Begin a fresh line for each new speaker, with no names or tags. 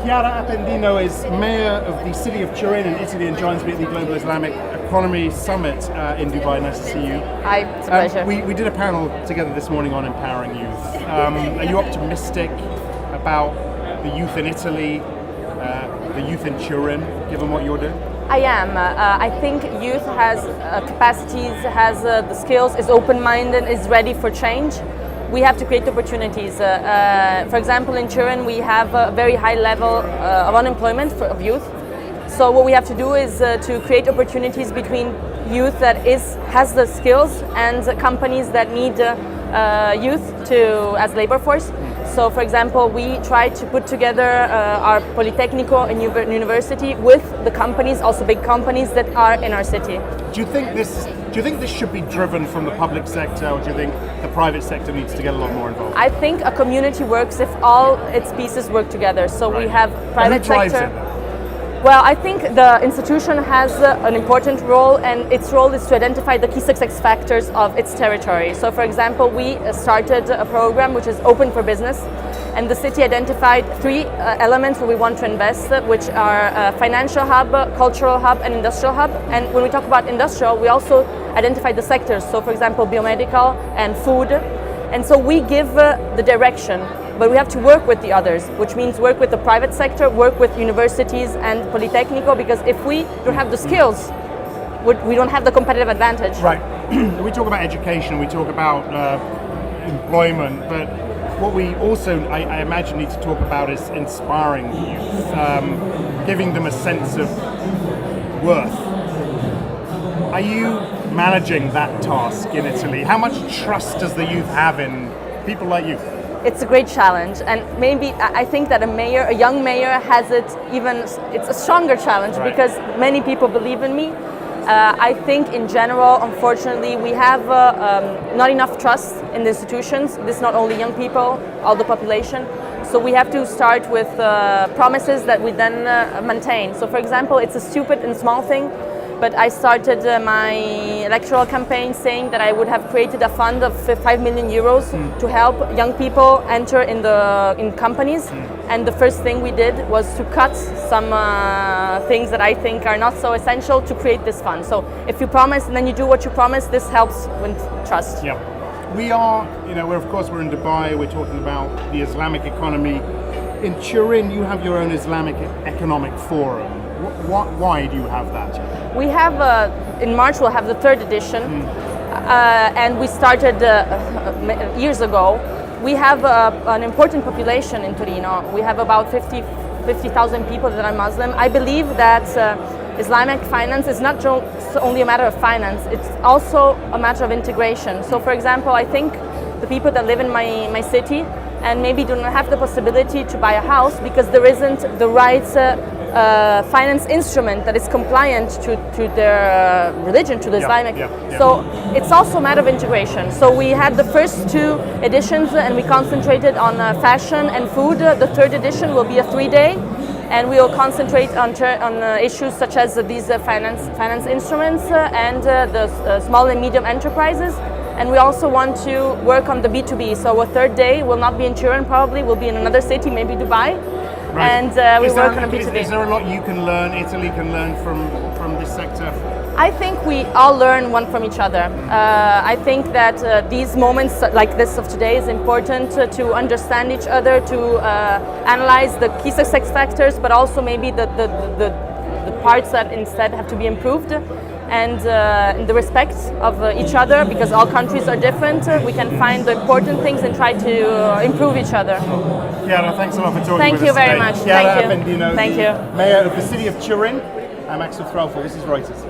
Chiara Appendino is mayor of the city of Turin in Italy and joins me at the Global Islamic Economy Summit in Dubai. Nice to see you.
Hi, it's a pleasure.
We did a panel together this morning on empowering youth. Are you optimistic about the youth in Italy, the youth in Turin, given what you're doing?
I am. I think youth has capacities, has the skills, is open-minded, is ready for change. We have to create opportunities. For example, in Turin, we have a very high level of unemployment of youth. So what we have to do is to create opportunities between youth that has the skills and companies that need youth as labor force. So, for example, we try to put together our Politecnico and university with the companies, also big companies that are in our city.
Do you think this should be driven from the public sector, or do you think the private sector needs to get a lot more involved?
I think a community works if all its pieces work together. So we have private sector. Well, I think the institution has an important role, and its role is to identify the key success factors of its territory. So, for example, we started a program which is open for business, and the city identified three elements where we want to invest, which are financial hub, cultural hub, and industrial hub. And when we talk about industrial, we also identified the sectors. So, for example, biomedical and food. And so we give the direction. But we have to work with the others, which means work with the private sector, work with universities and Politecnico, because if we don't have the skills, we don't have the competitive advantage.
Right. We talk about education, we talk about employment, but what we also, I imagine, need to talk about is inspiring youth, giving them a sense of worth. Are you managing that task in Italy? How much trust does the youth have in people like you?
It's a great challenge, and maybe I think that a young mayor has it's a stronger challenge, right? Because many people believe in me. I think in general, unfortunately, we have not enough trust in the institutions. This is not only young people, all the population. So we have to start with promises that we then maintain. So for example, it's a stupid and small thing, but I started my electoral campaign saying that I would have created a fund of 5 million euros to help young people enter in companies. And the first thing we did was to cut some things that I think are not so essential to create this fund. So if you promise and then you do what you promise, this helps with trust.
Yeah. We're in Dubai, we're talking about the Islamic economy. In Turin, you have your own Islamic Economic Forum. Why do you have that?
We have, in March, we'll have the third edition, and we started years ago. We have an important population in Torino. We have about 50,000 people that are Muslim. I believe that Islamic finance is not only a matter of finance, it's also a matter of integration. So, for example, I think the people that live in my city and maybe do not have the possibility to buy a house because there isn't the right finance instrument that is compliant to their religion, to the Islamic. So it's also a matter of integration. So we had the first two editions and we concentrated on fashion and food. The third edition will be a 3-day, and we will concentrate on issues such as these finance instruments and the small and medium enterprises. And we also want to work on the B2B. So a third day will not be in Turin, probably will be in another city, maybe Dubai. Right. And we work on a B2B.
Is there a lot you can learn, Italy can learn from this sector?
I think we all learn one from each other. I think that these moments like this of today is important to understand each other, to analyze the key success factors, but also maybe the parts that instead have to be improved. And in the respect of each other, because all countries are different, we can find the important things and try to improve each other.
Chiara, thanks a lot for talking
Thank
with
you
us
very
today.
much.
Chiara
Thank you.
Appendino,
Thank you.
Mayor of the city of Turin. I'm Axel Threlfall. This is Reuters.